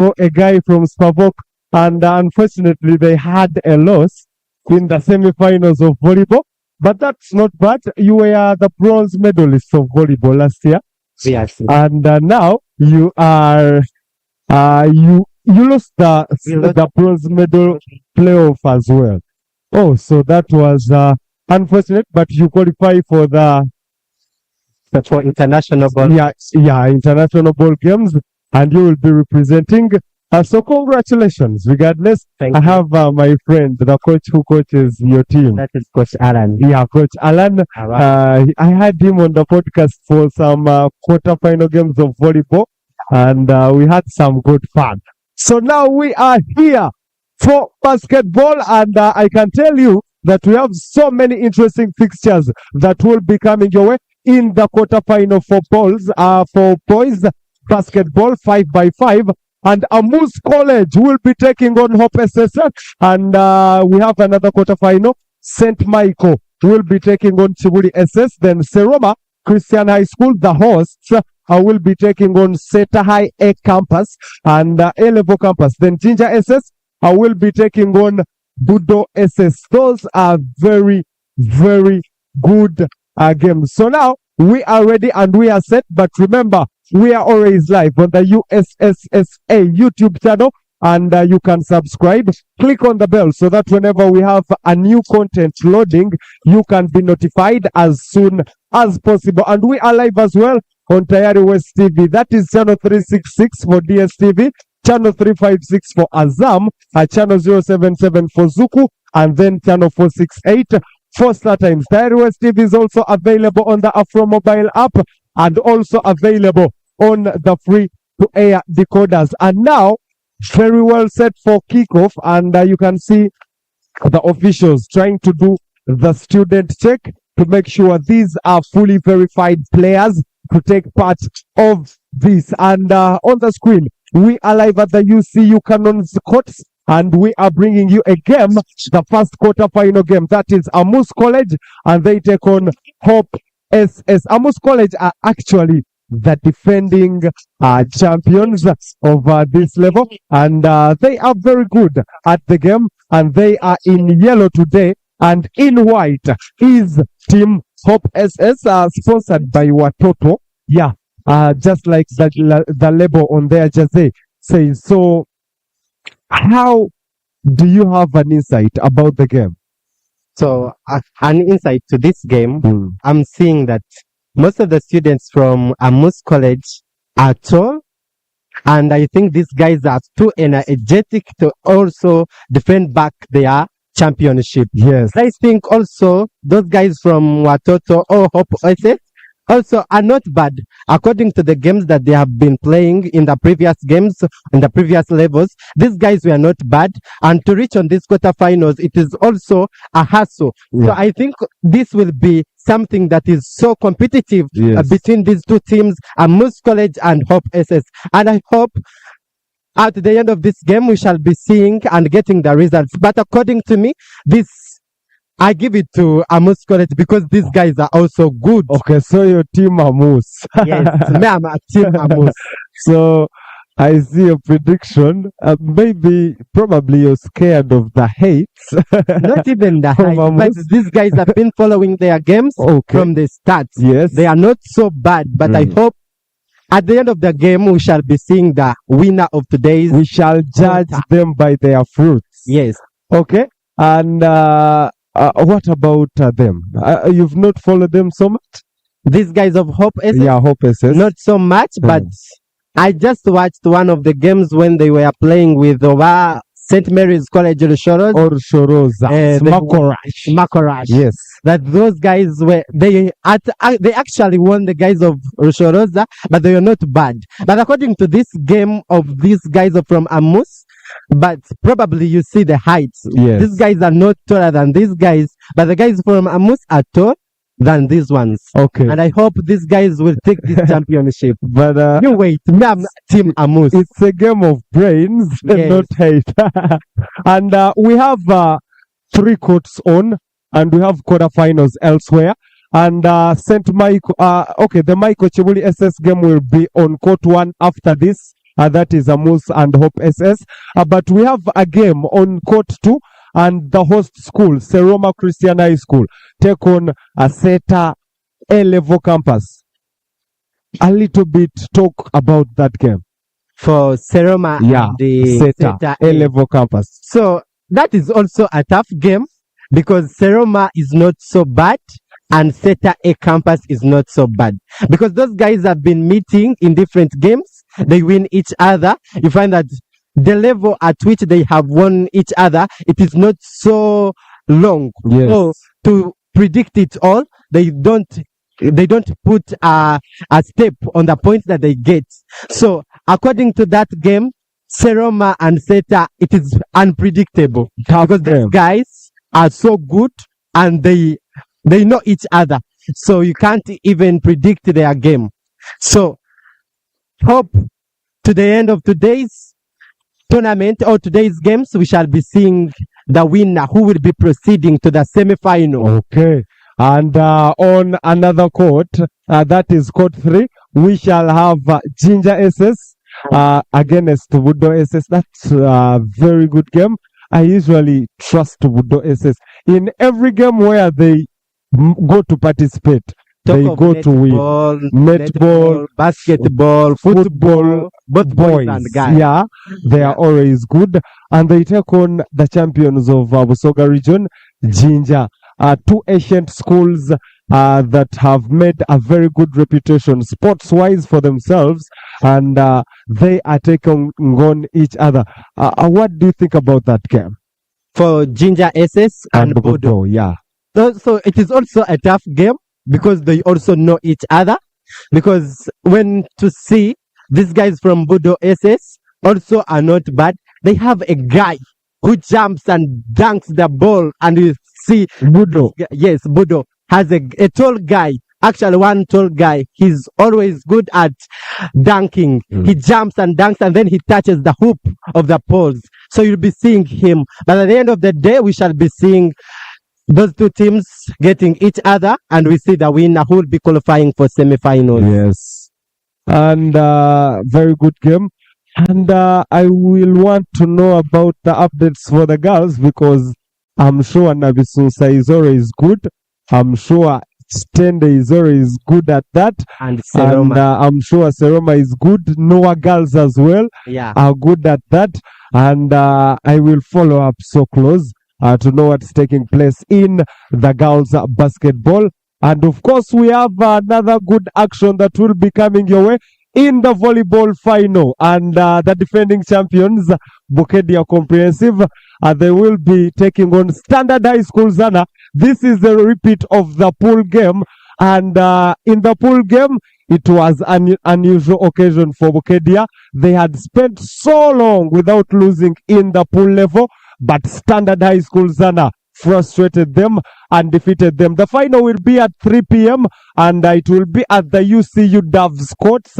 a guy from Spavok, and unfortunately they had a loss in the semi-finals of volleyball. But that's not bad. You were the bronze medalist of volleyball last year. Yes. And now you are you lost the bronze medal playoff as well. Oh, so that was unfortunate, but you qualify for the For international ball. international ball games, and you will be representing. So congratulations. Regardless, Thank I you. have my friend, the coach who coaches your team. That is Coach Alan. Yeah, Coach Alan. I had him on the podcast for some quarterfinal games of volleyball, and we had some good fun. So now we are here for basketball, and I can tell you that we have so many interesting fixtures that will be coming your way in the quarterfinal for boys basketball 5x5. And Amus College will be taking on Hope SSF, and we have another quarterfinal. St. Michael will be taking on Chibuli SS. Then Seroma Christian High School, the hosts, will be taking on Seta High A Campus and A-Level Campus. Then Ginger SS will be taking on Budo SS. Those are very, very good games. So now we are ready and we are set. But remember, we are always live on the USSSA YouTube channel, and you can subscribe. Click on the bell so that whenever we have a new content loading, you can be notified as soon as possible. And we are live as well on Tayari West TV. That is channel 366 for DStv, channel 356 for AZAM, channel 077 for Zuku, and then channel 468 for StarTimes. Tayari West TV is also available on the Afro mobile app and also available on the free-to-air decoders. And now, very well set for kickoff, and you can see the officials trying to do the student check to make sure these are fully verified players to take part of this. And on the screen, we are live at the UCU Cannons Court, and we are bringing you a game, the first quarter-final game. That is Amus College, and they take on Hope SS. Amus College are actually the defending champions of this level, and they are very good at the game, and they are in yellow today, and in white is Team Hope SS, sponsored by Watoto. Yeah, just like the label on their jersey says. So how do you have an insight about the game? So an insight to this game, I'm seeing that most of the students from Amus College are tall, and I think these guys are too energetic to also defend back their championship. Yes. I think also those guys from Watoto or Hope SS also are not bad according to the games that they have been playing in the previous games, in the previous levels. These guys were not bad, and to reach on these quarterfinals, it is also a hassle. Yeah. So I think this will be something that is so competitive between these two teams, Amus College and Hope SS. And I hope at the end of this game we shall be seeing and getting the results. But according to me, I give it to Amus College because these guys are also good. Okay, so your team Amus. Yes, me, I'm a team Amus. So I see a prediction. Probably you're scared of the hate. Not even the hate, but these guys have been following their games from the start. Yes. They are not so bad, but I hope at the end of the game we shall be seeing the winner of today's. We shall judge them by their fruits. Yes. Okay. And what about them? You've not followed them so much? These guys of Hope SS? Yeah, Hope SS. Not so much, but I just watched one of the games when they were playing with St. Mary's College Rushoros. Or Shoroza. Makorash. Yes. That those guys they actually won the guys of Rushoroza, but they were not bad. But according to this game of these guys from Amus, but probably you see the heights. Yes. These guys are not taller than these guys, but the guys from Amus are tall than these ones. Okay. And I hope these guys will take this championship. But you wait, me, I'm Team Amus. It's a game of brains, not hate. And we have 3 courts on, and we have quarterfinals elsewhere. And St. Michael, the Michael Chibuli SS game will be on court 1 after this. that is Amus and Hope SS. But we have a game on court 2, and the host school, Seroma Christian High School, take on a SETA A-level campus. A little bit talk about that game. For Seroma, the SETA A-level campus. So that is also a tough game because Seroma is not so bad and SETA A campus is not so bad. Because those guys have been meeting in different games. They win each other. You find that the level at which they have won each other, it is not so long. Yes. So to predict it all, they don't put a step on the points that they get. So according to that game, Seroma and SETA, it is unpredictable because these guys are so good and they know each other. So you can't even predict their game. So hope to the end of today's tournament or today's games, we shall be seeing the winner who will be proceeding to the semi-final. Okay. And on another court, that is court 3, we shall have Ginger SS against Budo SS. That's a very good game. I usually trust Budo SS. In every game where they go to participate, they go to win. Netball, basketball, football, both boys and guys. Yeah, they are always good. And they take on the champions of Busoga region, Ginger. 2 ancient schools that have made a very good reputation sports-wise for themselves, and they are taking on each other. What do you think about that game? For Ginger SS and Budo. Yeah. So it is also a tough game because they also know each other. Because when to see these guys from Budo SS also are not bad. They have a guy who jumps and dunks the ball, and you see Budo. Yes, Budo has a tall guy. Actually, one tall guy. He's always good at dunking. He jumps and dunks, and then he touches the hoop of the poles. So you'll be seeing him. But at the end of the day, we shall be seeing those 2 teams getting each other, and we see the winner who will be qualifying for semi-finals. Yes. And very good game. And I will want to know about the updates for the girls, because I'm sure Nabisusa is always good. I'm sure Stende is always good at that. And Seroma. And I'm sure Seroma is good. Noah girls as well are good at that. And I will follow up so close to know what's taking place in the girls basketball. And of course, we have another good action that will be coming your way in the volleyball final. And the defending champions, Bukedia Comprehensive, they will be taking on Standard High School Zana. This is a repeat of the pool game. And in the pool game, it was an unusual occasion for Bukedia. They had spent so long without losing in the pool level, but Standard High School Zana frustrated them and defeated them. The final will be at 3 p.m. and it will be at the UCU Doves courts,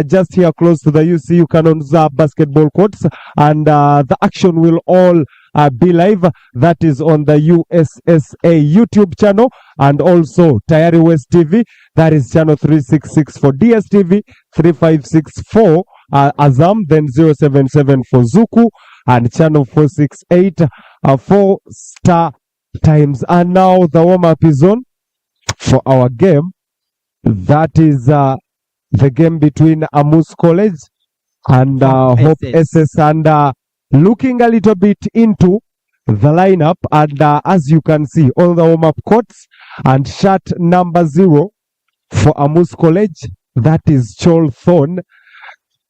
just here close to the UCU Cannons basketball courts. And the action will all be live. That is on the USSA YouTube channel, and also Tayari West TV. That is channel 366 for DStv, 356 for AZAM, then 077 for Zuku, and channel 468 for StarTimes. And now the warm-up is on for our game. That is the game between Amus College and Hope SS. And looking a little bit into the lineup, and as you can see on the warm-up courts, and shot number 0 for Amus College, that is Chol Thorn.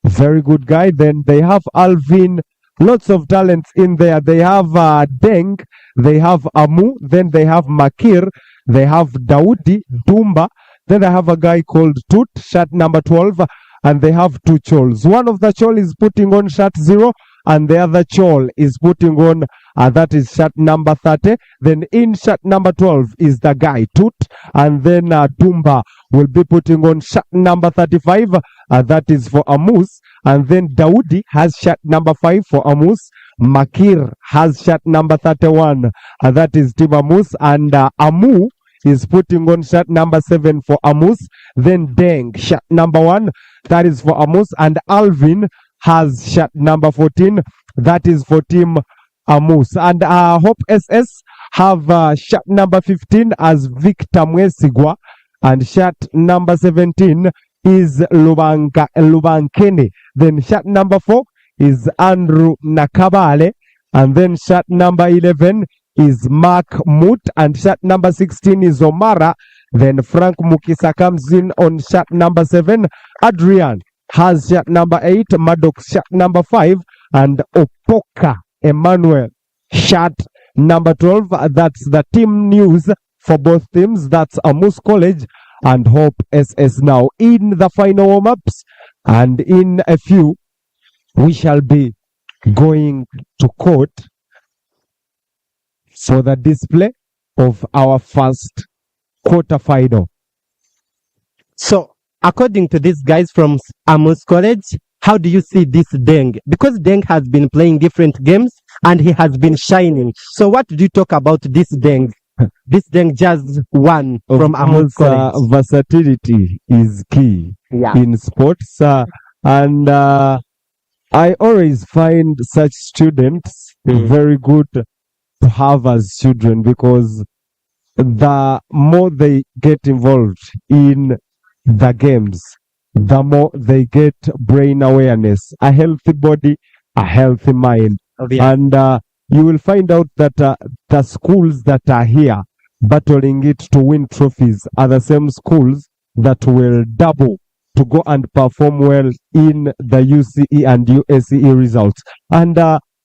Very good guy. Then they have Alvin. Lots of talents in there. They have Deng, they have Amu, then they have Makir, they have Daudi, Dumba, then they have a guy called Tut, shot number 12, and they have 2 Chols. One of the Chol is putting on shot 0, and the other Chol is putting on, that is shot number 30. Then in shot number 12 is the guy Tut, and then Dumba will be putting on shot number 35, that is for Amus. And then Daudi has shot number 5 for Amus. Makir has shot number 31. That is Team Amus. And Amu is putting on shot number 7 for Amus. Then Deng, shot number 1. That is for Amus. And Alvin has shirt number 14. That is for Team Amus. And Hope SS have shirt number 15 as Victor Mwesigwa. And shirt number 17 is Lubankene. Then shirt number 4 is Andrew Nakabale. And then shirt number 11 is Mark Moot. And shirt number 16 is Omara. Then Frank Mukisa comes in on shirt number 7. Adrian has shirt number 8. Maddox shirt number 5. And Opoka Emmanuel shirt number 12. That's the team news for both teams. That's Amus College and Hope SS now in the final warm-ups. And in a few, we shall be going to court for the display of our first quarterfinal. So, according to these guys from Amus College, how do you see this Deng? Because Deng has been playing different games and he has been shining. So, what do you talk about this Deng? This Deng just won from Amus College. Versatility is key in sports. And I always find such students very good to have as children, because the more they get involved in the games, the more they get brain awareness, a healthy body, a healthy mind. And you will find out that the schools that are here battling it to win trophies are the same schools that will double to go and perform well in the UCE and USCE results. And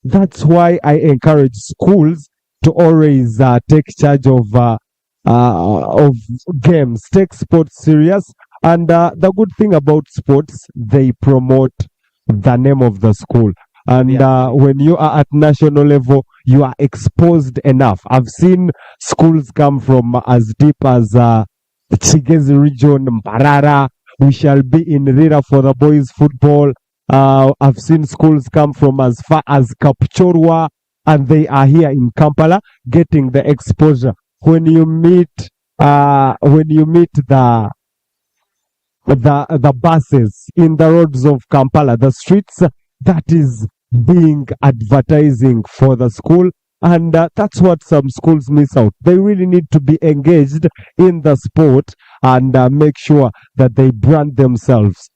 that's why I encourage schools to always take charge of games, take sports serious. And the good thing about sports, they promote the name of the school. And when you are at national level, you are exposed enough. I've seen schools come from as deep as Chigezi region, Mbarara. We shall be in Rira for the boys football. I've seen schools come from as far as Kapchorwa, and they are here in Kampala getting the exposure. When you meet the buses in the roads of Kampala, the streets, that is being advertising for the school. And that's what some schools miss out. They really need to be engaged in the sport and make sure that they brand themselves.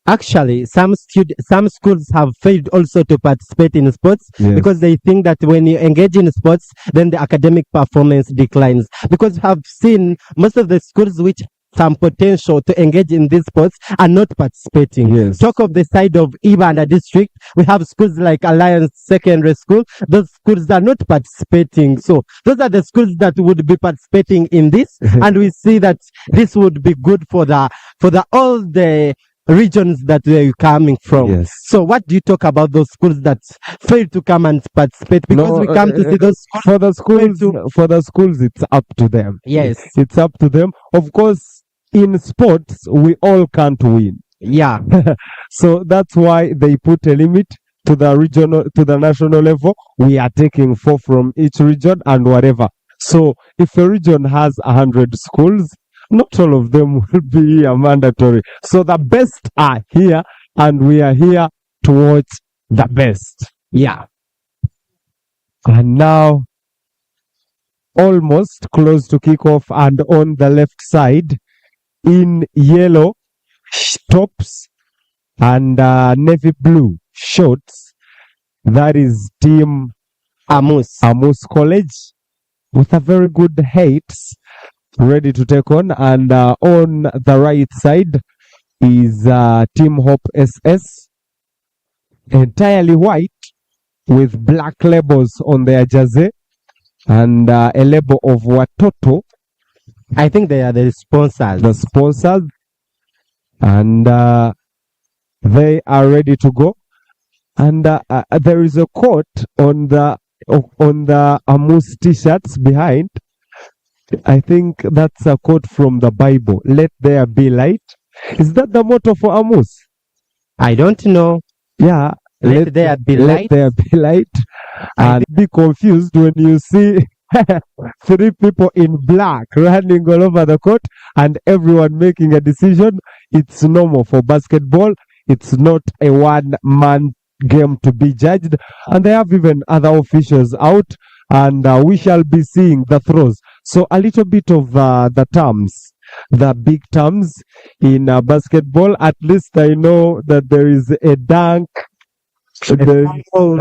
Actually, some schools have failed also to participate in sports because they think that when you engage in sports, then the academic performance declines. Because I've seen most of the schools which some potential to engage in these sports are not participating. Talk of the side of Ibanda district, we have schools like Alliance Secondary School. Those schools are not participating. So those are the schools that would be participating in this, and we see that this would be good for all the regions that they're coming from. So what do you talk about those schools that fail to come and participate? Because we come to see those schools. For the schools, it's up to them. It's up to them. Of course, in sports, we all can't win. So that's why they put a limit to the regional, to the national level. We are taking 4 from each region and whatever. So if a region has 100 schools, not all of them will be mandatory. So the best are here, and we are here to watch the best. And now, almost close to kickoff, and on the left side, in yellow tops and navy blue shorts, that is Team Amus College, with a very good heights, ready to take on. And on the right side is Team Hope SS, entirely white with black labels on their jersey and a label of Watoto. I think they are the sponsors. The sponsors. And they are ready to go. And there is a quote on the Amus t-shirts behind. I think that's a quote from the Bible. Let there be light. Is that the motto for Amus? I don't know. Let there be light. Let there be light. And be confused when you see 3 people in black running all over the court and everyone making a decision. It's normal for basketball. It's not a one-man game to be judged, and they have even other officials out, and we shall be seeing the throws. So a little bit of the terms, the big terms in basketball. At least I know that there is a dunk, foul,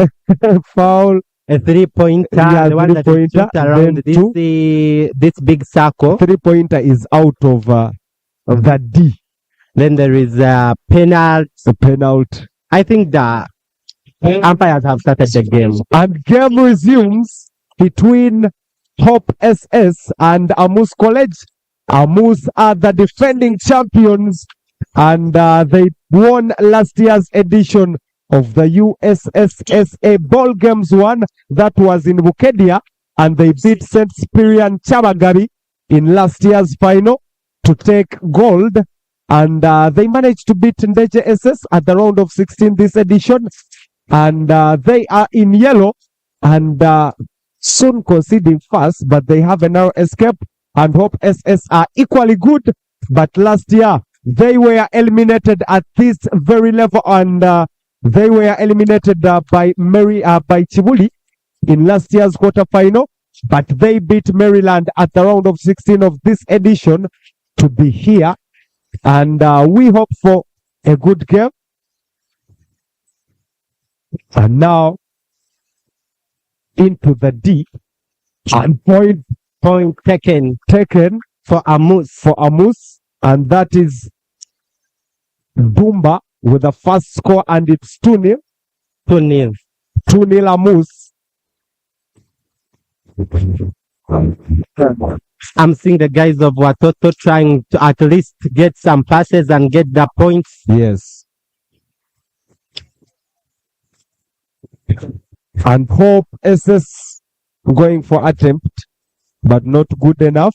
a 3-pointer, yeah, the one that is shoot around this big circle. 3-pointer is out of the D. Then there is a penalty. I think the umpires have started the game. And game resumes between Hope SS and Amus College. Amus are the defending champions, and they won last year's edition of the USSSA Ball Games 1 that was in Bukedia, and they beat St. Cyprian Chamagari in last year's final to take gold, and they managed to beat Ndeje SS at the round of 16 this edition, and they are in yellow and soon conceding first, but they have a narrow escape, and Hope SS are equally good, but last year they were eliminated at this very level, and they were eliminated by Chibuli in last year's quarterfinal, but they beat Maryland at the round of 16 of this edition to be here, and we hope for a good game. And now into the D, and point taken for Amus, and that is Dumba with the first score, and it's 2-0. 2-0 Amus. I'm seeing the guys of Watoto trying to at least get some passes and get the points. Yes. And Hope SS going for attempt, but not good enough.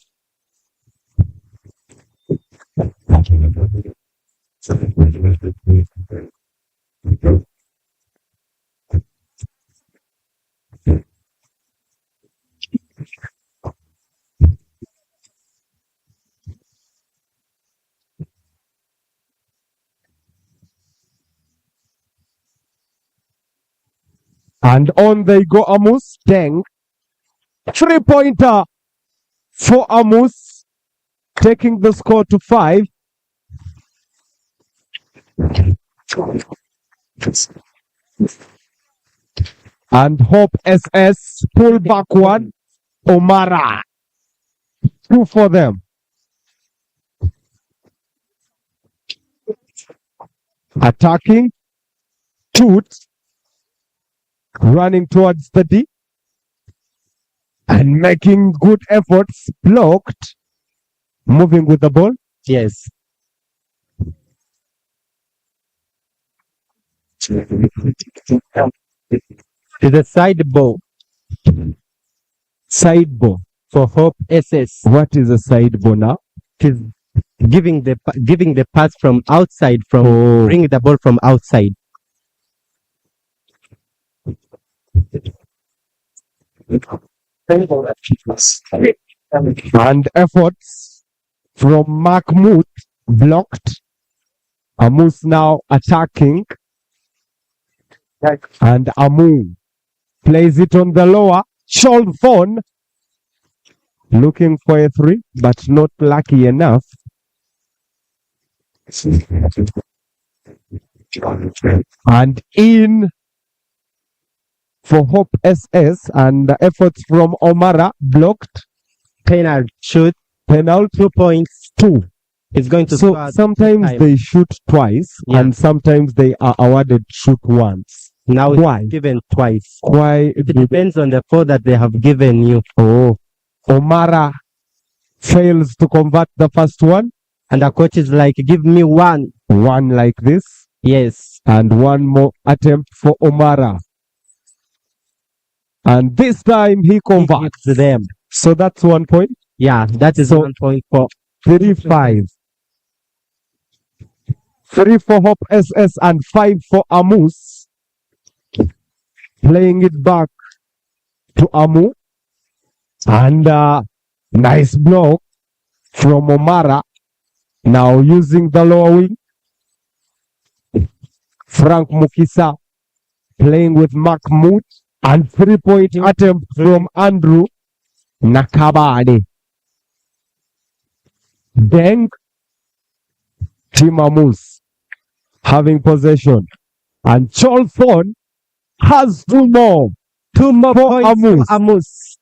And on they go, Amus. Deng. 3-pointer for Amus, taking the score to 5. And Hope SS pull back one. Omara. 2 for them. Attacking. Toot. Running towards the D. And making good efforts. Blocked. Moving with the ball. Yes. It's a side ball. Side ball for Hope SS. What is a side ball now? It is giving the pass from outside, bringing the ball from outside. And efforts from Mahmoud blocked. Amus now attacking. And Amu plays it on the lower. Cholfon looking for a 3, but not lucky enough. And in for Hope SS, and the efforts from Omara blocked. Penalty shoot. Penalty 2 points. 2. It's going to so sometimes they shoot twice, and sometimes they are awarded shoot once. Now why? It's given twice. Why? It depends on the 4 that they have given you. Oh, Omara fails to convert the first one, and the coach is like, give me one like this. Yes. And one more attempt for Omara. And this time he converts them. So that's 1 point. Yeah, that is 1 point for 3-5. 3 for Hope SS and 5 for Amus. Playing it back to Amu. And nice block from Omara. Now using the lower wing. Frank Mukisa playing with Mahmoud, and 3-point attempt from Andrew Nakabade. Deng, Team Amus having possession, and Cholthon has 2 more. 2 more for points Amus. for Amus.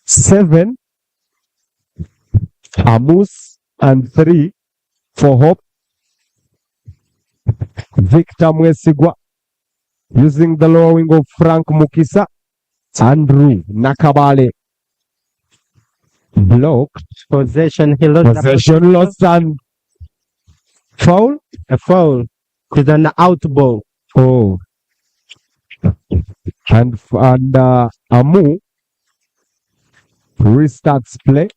7 Amus and 3 for Hope. Victor Mwesigwa using the lower wing of Frank Mukisa. Andrew Nakabale blocked. Possession, he lost the Possession lost and foul. a foul. It's an out ball. Oh, and Amu restarts play,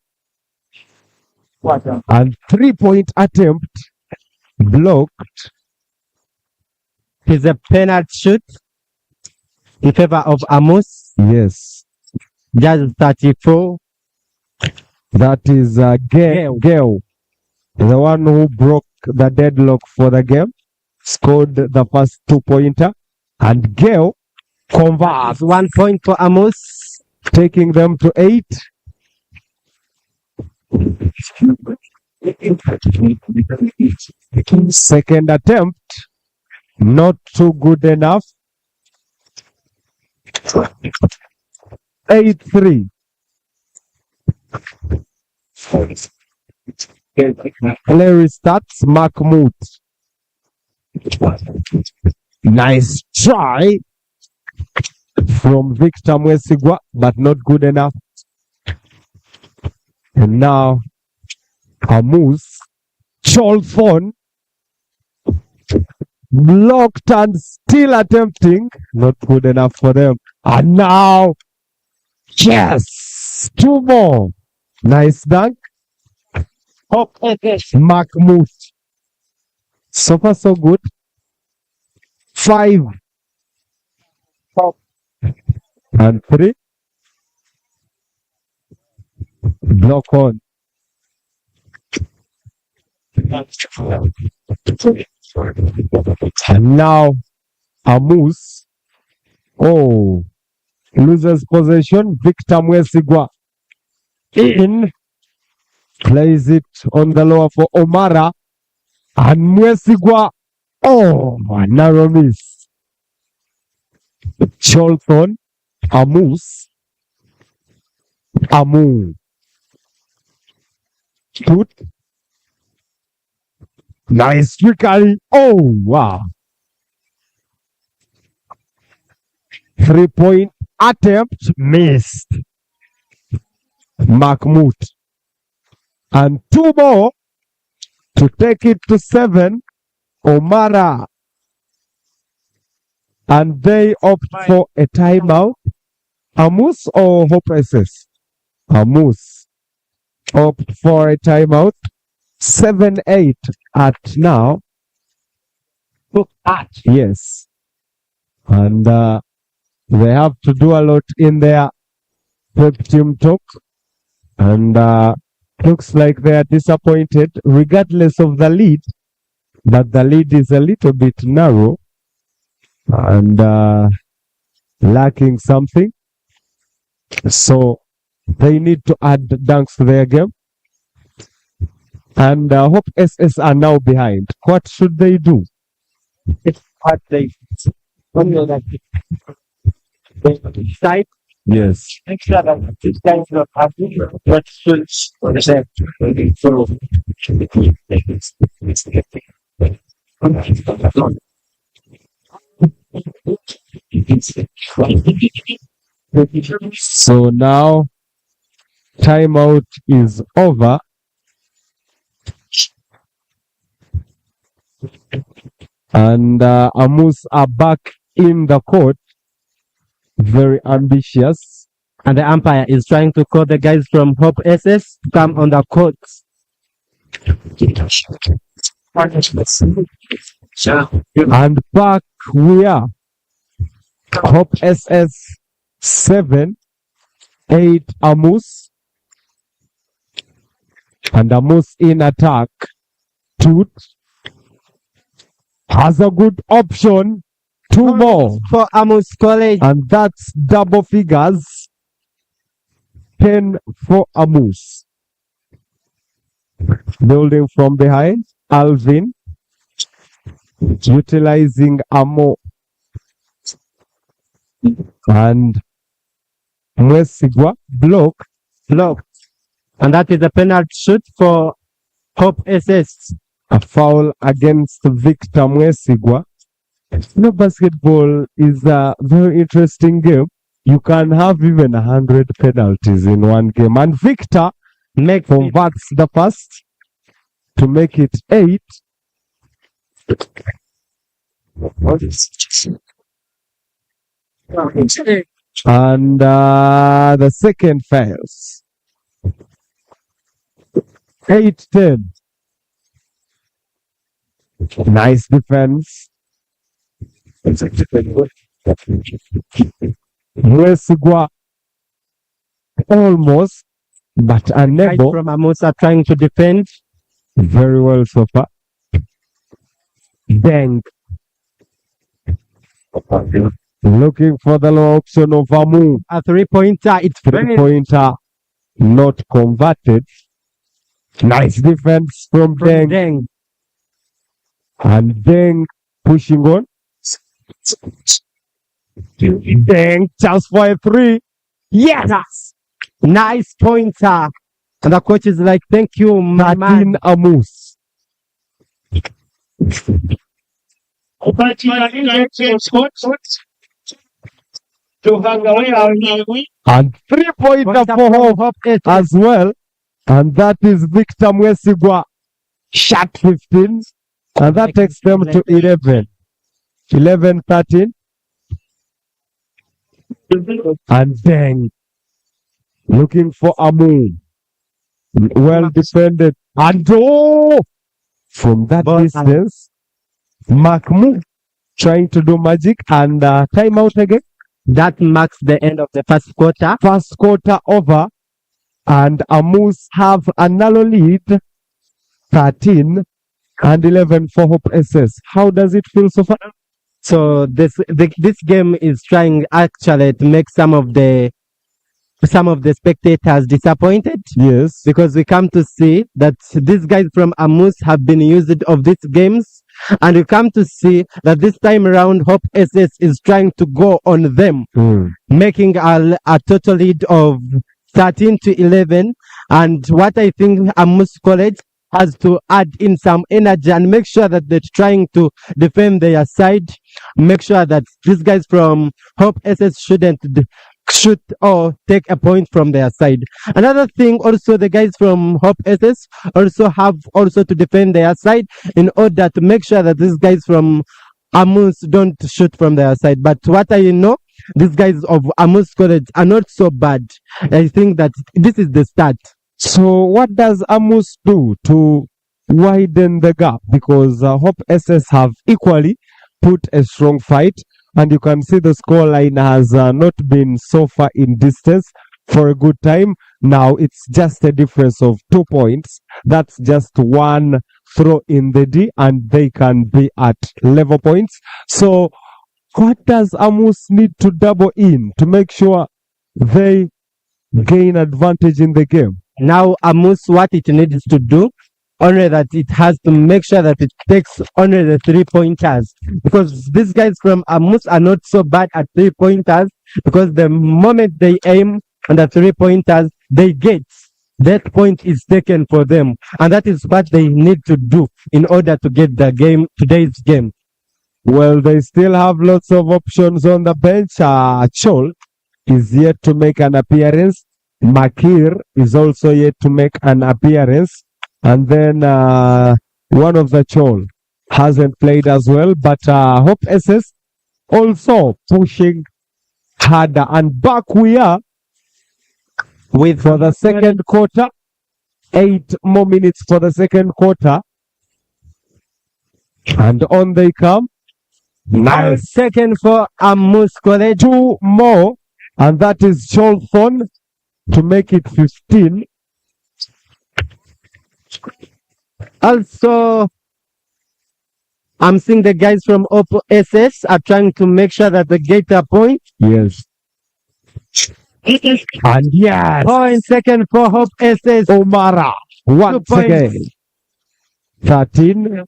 and 3-point attempt blocked. It's a penalty shoot in favor of Amus. Yes, Just 34. that is Gale, the one who broke the deadlock for the game, scored the first 2-pointer, and Gale converts, 1 point for Amus. taking them to 8. Second attempt, not too good enough. 8-3. Play starts Mahmoud. Nice try from Victor Mwesigwa, but not good enough. And now Amus, Cholthon, blocked and still attempting, not good enough for them. And now, yes, 2 more. Nice dunk. Mahmoud. So far so good. 5 and 3. Block on. And now Amus. Oh, loses possession. Victor Mwesigwa in. Plays it on the lower for Omara. And Mwesigwa. Oh, narrow miss. Cholthon. Amus. Amu. Good. Nice trickery. Oh, wow. 3-point attempt missed. Mahmoud. And 2 more to take it to 7. Omara. And they opt for a timeout. Amus or Hope SS? Amus opt for a timeout. 7-8 at now. Yes. And they have to do a lot in their prep team talk. And looks like they are disappointed regardless of the lead. But the lead is a little bit narrow. And lacking something. So they need to add dunks to their game. And Hope SS are now behind. What should they do? It's what they side. Yes. What should So now timeout is over. And Amus are back in the court. Very ambitious. And the umpire is trying to call the guys from Hope SS to come on the court. And back we are. Hope SS 7, 8 Amus. And Amus in attack. Toot has a good option. 2 more. For Amus College. And that's double figures. 10 for Amus. Building from behind. Alvin. Utilizing Amo. And Mwesigwa. Block. And that is a penalty shoot for Hope SS. A foul against Victor Mwesigwa. Basketball is a very interesting game. You can have even 100 penalties in one game. And Victor converts the first to make it 8. And the second fails. 8-10. Nice defense. Mwesigwa almost, but unable. From Amus are trying to defend. Very well so far. Deng. Looking for the low option of Amu. A 3-pointer. It's 3-pointer not converted. Nice defense from Deng. And Deng pushing on. Deng, chance for a 3. Yes! Nice pointer. And the coach is like, thank you, my man. Amus. And 3-pointer for Hope as well. And that is Victor Mwesigwa. Shot 15. And that takes them to 11. 11-13. And then looking for Amu. Well defended. And from that distance, Makmu trying to do magic and timeout again. That marks the end of the first quarter. First quarter over. And Amus have a narrow lead. 13 and 11 for Hope SS. How does it feel so far? So this game is trying actually to make some of the spectators disappointed. Yes. Because we come to see that these guys from Amus have been used of these games. And we come to see that this time around Hope SS is trying to go on them. Making a total lead of 13-11. And what I think Amus College has to add in some energy and make sure that they're trying to defend their side. Make sure that these guys from Hope SS shouldn't shoot or take a point from their side. Another thing also, the guys from Hope SS also have to defend their side in order to make sure that these guys from Amus don't shoot from their side. But what I know, these guys of Amus College are not so bad. I think that this is the start. So what does Amus do to widen the gap? Because Hope SS have equally put a strong fight, and you can see the score line has not been so far in distance for a good time. Now it's just a difference of 2 points. That's just one throw in the D, and they can be at level points. So what does Amus need to double in to make sure they gain advantage in the game? Now Amus, what it needs to do, only that it has to make sure that it takes only the 3-pointers, because these guys from Amus are not so bad at 3-pointers, because the moment they aim on the 3-pointers, they get that point is taken for them, and that is what they need to do in order to get the game, today's game. Well, they still have lots of options on the bench. Chol is yet to make an appearance. Makir is also yet to make an appearance. And then one of the Chol hasn't played as well. But Hope SS also pushing harder. And back we are for the second quarter. 8 more minutes for the second quarter. And on they come. Nice. Second for Amus College. 2 more. And that is Cholthon to make it 15. Also, I'm seeing the guys from Hope SS are trying to make sure that they get a point. Yes. And yes, Point second for Hope SS. Omara once points. again. 13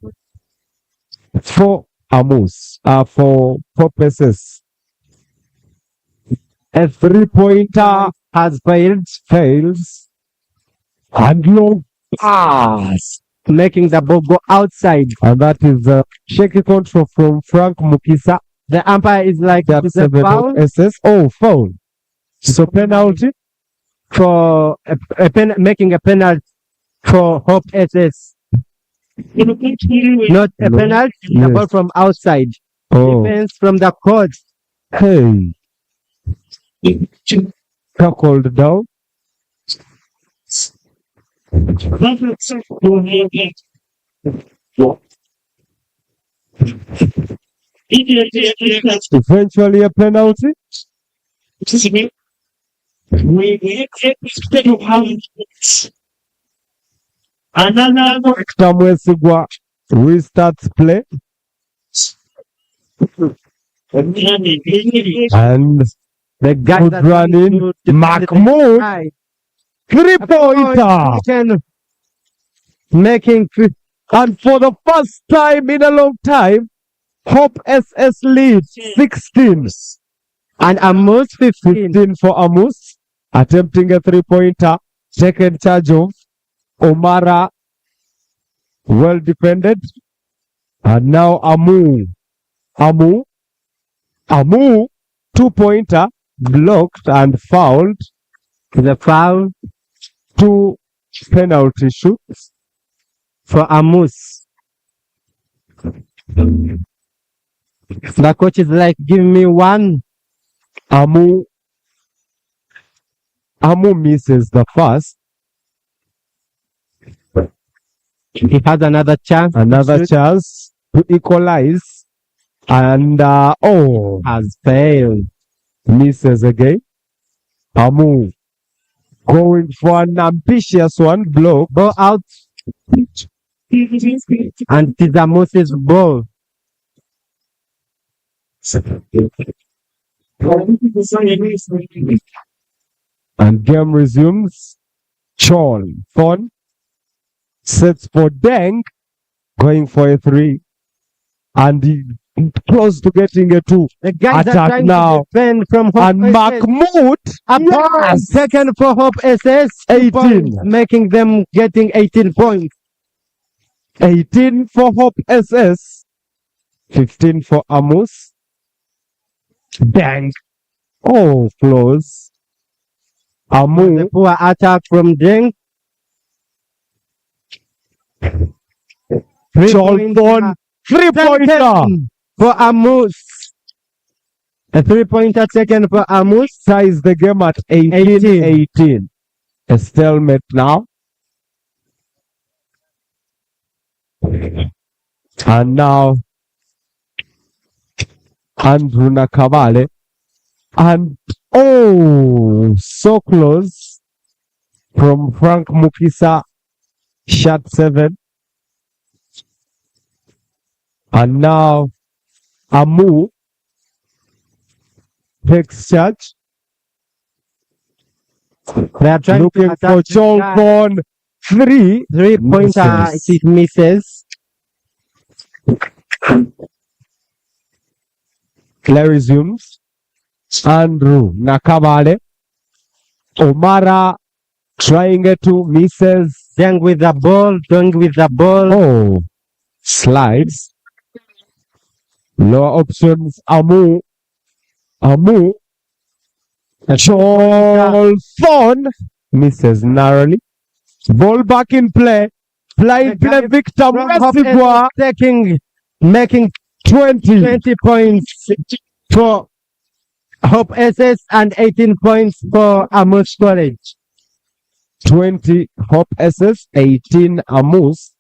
for Amus. For purposes. A 3-pointer Has failed, fails. And long pass. making the ball go outside. And that is a shaky control from Frank Mukisa. The umpire is like, That's it's a 7 foul SS. Oh, foul. So penalty. for making a penalty for Hope SS. Not a No. penalty, the Yes. ball from outside. Oh, Defense from the court. hey. Tackled down. Eventually a penalty. Tamwesigwa restarts play. And The guy good that run in. to defend Mahmoud. the 3-pointer. second, making And for the first time in a long time, Hope SS leads 16. and Amus 15. 15 for Amus. Attempting a 3-pointer. Taken charge of Omara. Well defended. And now Amu. 2-pointer. Blocked and fouled. The foul 2 penalty shoots. for Amus. The coach is like, give me one. Amu misses the first. He has another chance. Another chance to equalize. And Has failed. misses again. Amu going for an ambitious one. Block. Ball out. And it is Amus's ball. And game resumes. Chol. Fon. Sets for Deng. Going for a 3. And he close to getting a 2. The guys Attack are trying now. to defend from Hope And SS. Mahmoud. A point. Yes. Second for Hope SS. 2 18. points, making them getting 18 points. 18 for Hope SS. 15 for Amus. Deng. Oh, close. Amu. The poor attack from Deng. Charlton. 3-pointer. For Amus. A 3-pointer taken for Amus. Ties the game at 18. A stalemate now. And now Andrew Nakabale. And so close from Frank Mukisa. Shot 7. And now Amu takes charge. They are trying Looking to for attack this guy. Charlton. 3. 3-pointer. Misses. It misses. Play resumes. Andrew Nakabale. Omara trying it to misses. Deng with the ball. Deng with the ball. Oh, slides. Lower options. Amu. Charlton misses narrowly. Ball back in play. Blind play. Victor Mwesigwa Making 20. 20 points for Hope SS and 18 points for Amus College. 20 Hope SS, 18 Amus.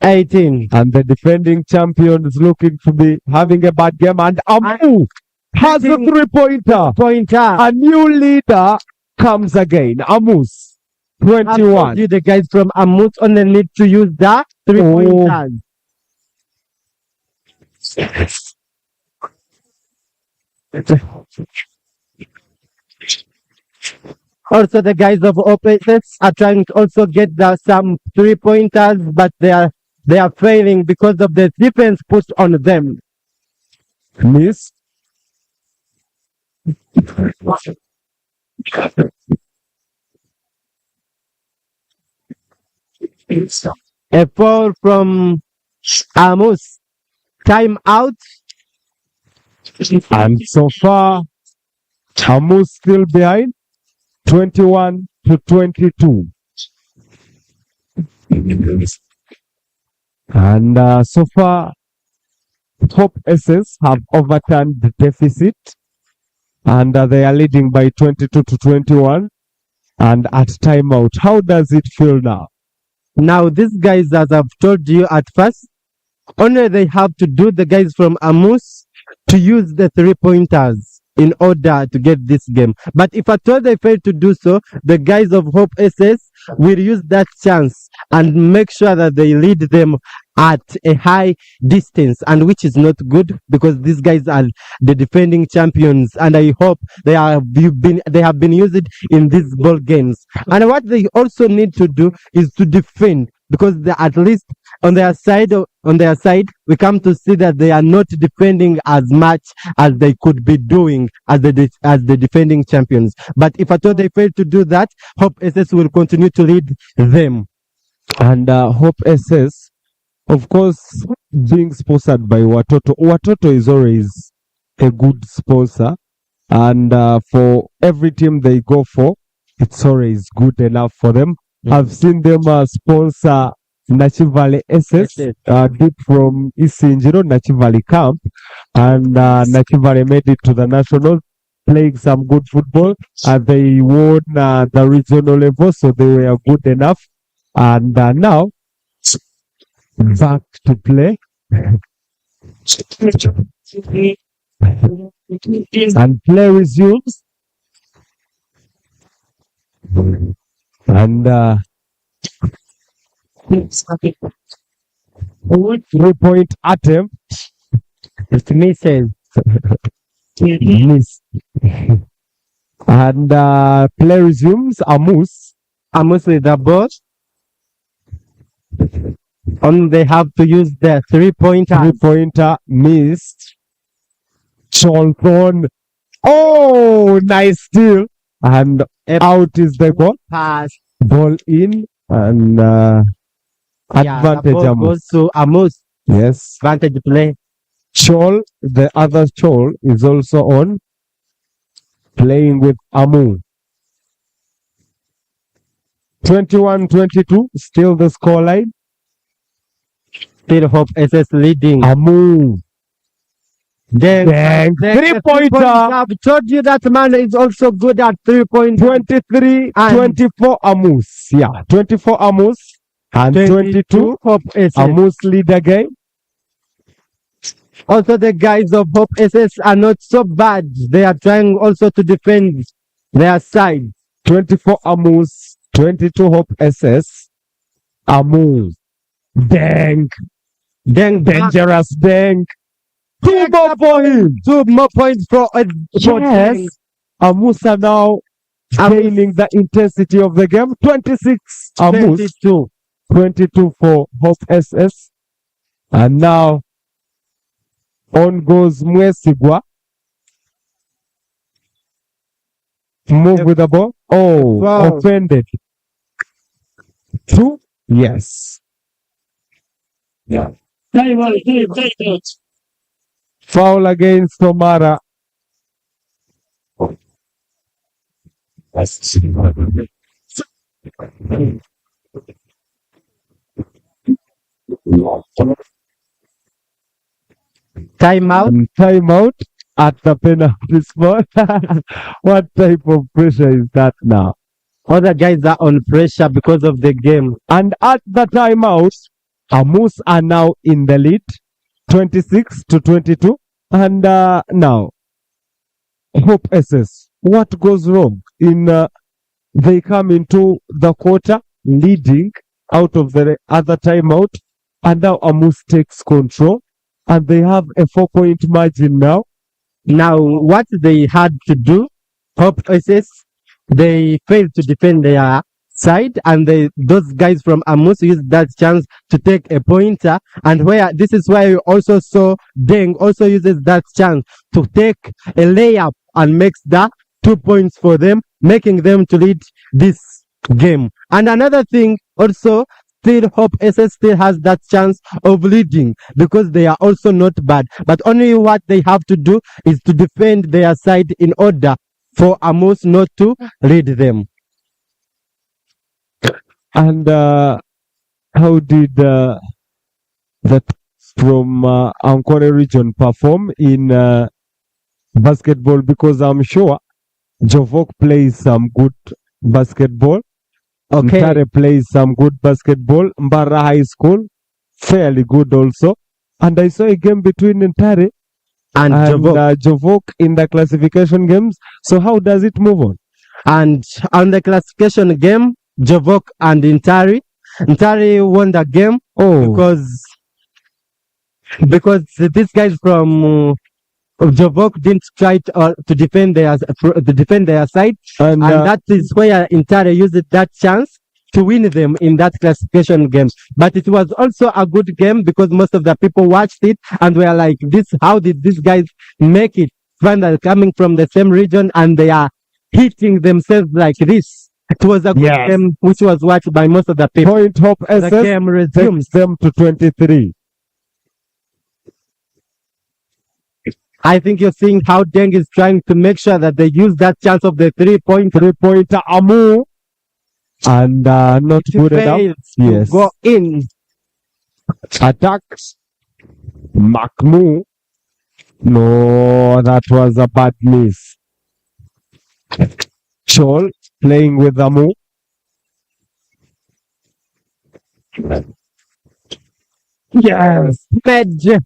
18. And the defending champion is looking to be having a bad game. And Amu has a 3-pointer. A new leader comes again. Amus, 21. The guys from Amus only need to use that 3-pointers. Also, the guys of opposites are trying to also get some 3-pointers, but they are failing because of the defense put on them. Miss. A foul from Amus. Time out. And so far, Amus still behind, 21-22. And so far, Hope SS have overturned the deficit, and they are leading by 22-21. And at timeout, how does it feel now? Now, these guys, as I've told you at first, only they have to do, the guys from Amus, to use the 3-pointers in order to get this game. But if at all they fail to do so, the guys of Hope SS will use that chance and make sure that they lead them at a high distance, and which is not good because these guys are the defending champions, and I hope they have been used in these ball games. And what they also need to do is to defend, because they, at least on their side, we come to see that they are not defending as much as they could be doing as the defending champions. But if at all they fail to do that, Hope SS will continue to lead them. And Hope SS, of course, being sponsored by Watoto. Watoto is always a good sponsor, and for every team they go for, it's always good enough for them. I've seen them sponsor Nachivale SS, deep from Isinjiro, Nachivale camp, and Nachivale made it to the national, playing some good football. They won the regional level, so they were good enough. And now, back to play. And play resumes. And 3-point attempt. It misses. Miss. And play resumes. Amus with the ball. And they have to use the 3-pointer. 3-pointer missed. Cholton. Oh, nice steal. And out is the goal. Pass. Ball in. And advantage the ball goes to Amus. Yes. Advantage play. Chol, the other Chol, is also on, playing with Amu. 21-22, still the scoreline. Still Hope SS leading. Amu. Then 3-pointer. I've told you that man is also good at 3-point. 23-24 Amus. Yeah, 24 Amus and 22 Hope SS. Amus lead again. Also, the guys of Hope SS are not so bad. They are trying also to defend their side. 24 Amus, 22 Hope SS. Amu. Dang. Dangerous dang. 2 more for him. 2 more points for yes. Amus are now gaining the intensity of the game. 26 Amus. 22 for Hope SS. And now on goes Mwesigwa. Move with the ball. Oh, wow. Offended. 2. Yes. Yeah. Foul against Tomara. Timeout. Timeout at the penalty spot. What type of pressure is that now? Other guys are on pressure because of the game. And at the timeout, Amus are now in the lead, 26-22. And now, Hope SS, what goes wrong? They come into the quarter leading out of the other timeout, and now Amus takes control. and they have a 4-point margin now. Now, what they had to do, Hope SS, they failed to defend their side, and those guys from Amus used that chance to take a pointer. And this is why you also saw Deng also uses that chance to take a layup and makes the 2 points for them, making them to lead this game. And another thing also, still Hope SS still has that chance of leading because they are also not bad. But only what they have to do is to defend their side in order for Amos not to lead them. And how did the from Ankole region perform in basketball? Because I'm sure Jovok plays some good basketball. Okay. Ntare plays some good basketball. Mbara High School, fairly good also. And I saw a game between Ntare And Jovok in the classification games. So how does it move on? And on the classification game, Jovok and Ntari won the game because these guys from Jovok didn't try to defend their side, and that is where Ntare used that chance to win them in that classification game. But it was also a good game because most of the people watched it and were like, "This, how did these guys make it? Finally coming from the same region and they are hitting themselves like this." It was a good game which was watched by most of the people. Point Hope SS The game resumes them to 23. I think you're seeing how Deng is trying to make sure that they use that chance of the 3-pointer Amu, and not good enough. Yes. Go in. Attacks. Makmu. No, that was a bad miss. Chol playing with Amu. Yes. Medj.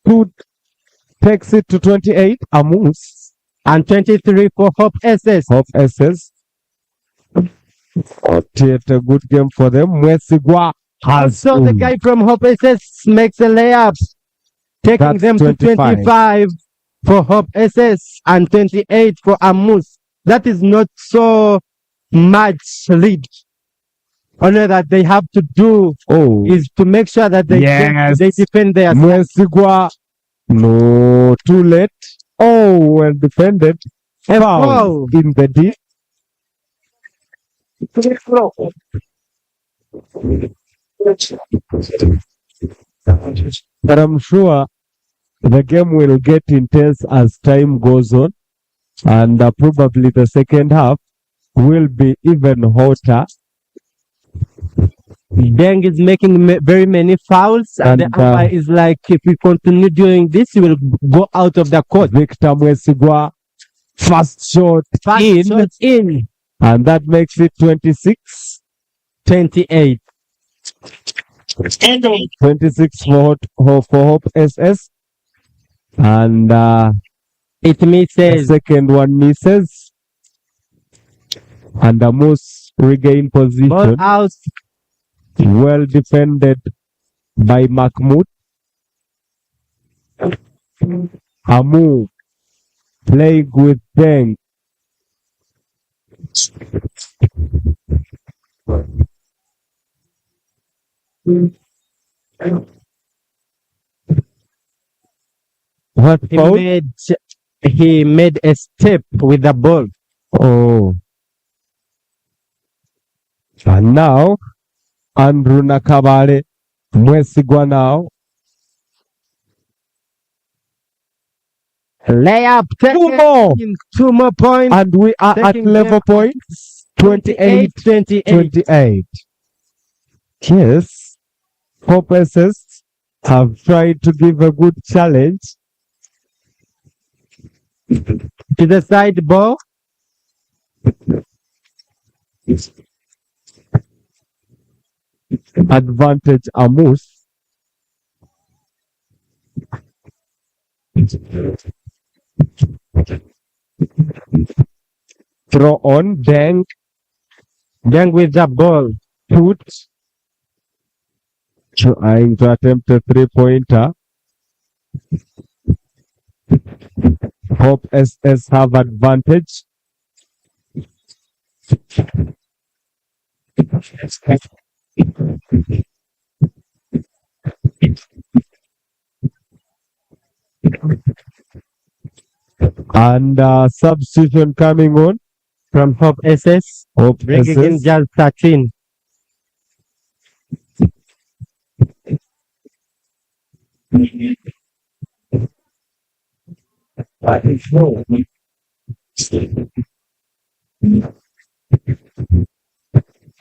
2 takes it to 28. Amus. And 23 for Hope SS. Hope SS. A good game for them. Mwesigwa has. So the guy from Hope SS makes a layup, taking them to 25 for Hope SS and 28 for Amus. That is not so much lead. Only that they have to do is to make sure that they defend their Mwesigwa. No, too late. Oh, well defended. Foul in the deep. But I'm sure the game will get intense as time goes on, and probably the second half will be even hotter. Deng is making very many fouls, and the umpire is like, if we continue doing this, he will go out of the court. Victor Mwesigwa, first shot in. And that makes it 26. 28. 26 for Hope SS. And it misses. The second one misses. And Amus regain position. Ball out. Well defended by Mahmoud. Amu playing with Deng. What foul? He made a step with the ball. Oh. And now Andrew Nakabale, Mwesigwa now. Layup. 2 more points. And we are at level points. 28. Yes. Hope SS have tried to give a good challenge. To the side ball. Advantage Amus. Throw on Deng. Deng with the ball. Put. Trying to attempt a 3-pointer. Hope SS have advantage. And substitution coming on from Hope SS. Hope Bringing in SS. just 13.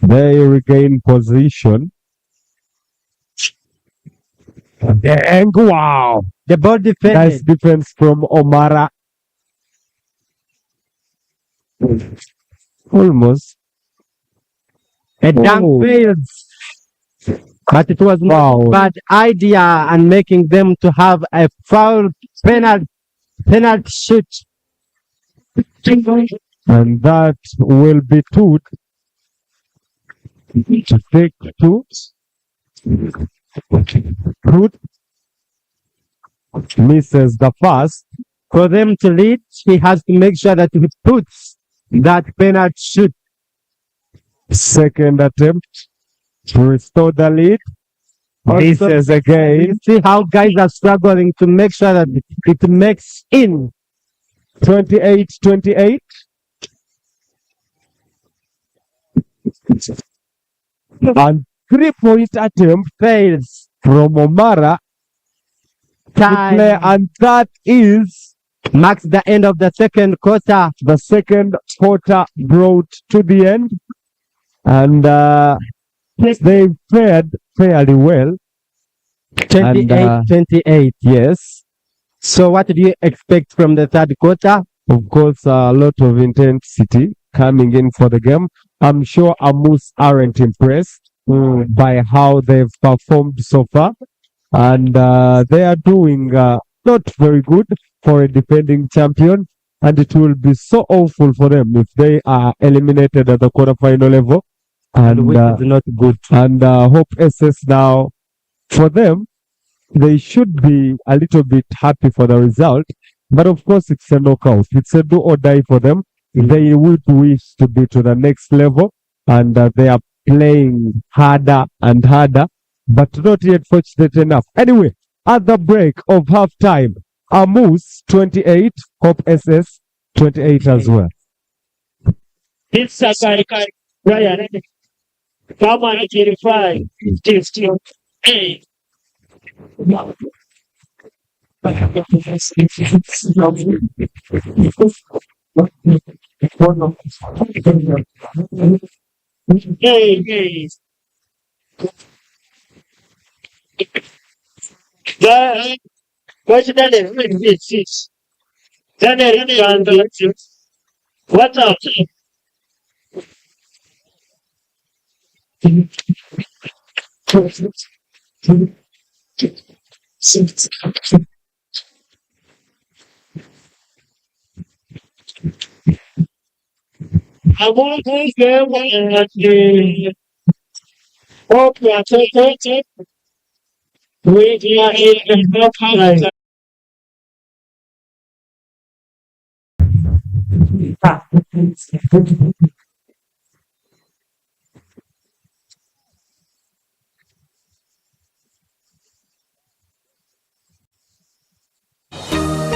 They regain position. Dang, wow. The ball defended. Nice defense from Omara. Almost. A dunk failed. But it was not a bad idea and making them to have a foul penalty shoot. And that will be two to take two. Root misses the first. For them to lead, he has to make sure that he puts that penalty shoot. Second attempt to restore the lead. Misses again. You see how guys are struggling to make sure that it makes in. 28-28. And 3-point attempt Fails. from Omara to play, and that is marks the end of the second quarter. The second quarter brought to the end, and they fared fairly well. 28-28. Yes. So what do you expect from the third quarter? Of course, a lot of intensity coming in for the game. I'm sure Amus aren't impressed by how they've performed so far. And they are doing not very good for a defending champion. And it will be so awful for them if they are eliminated at the quarterfinal level. And which is not good. And Hope SS now, for them, they should be a little bit happy for the result. But of course, it's a knockout. It's a do or die for them. They would wish to be to the next level. And they are playing harder and harder, but not yet fortunate enough. Anyway, at the break of halftime, Amus 28, Hope SS 28 as well. It's a guy, Ryan. Come on, 85. Still, 8. Hey. What's that? What's up? I want to go and the hope you are taking with your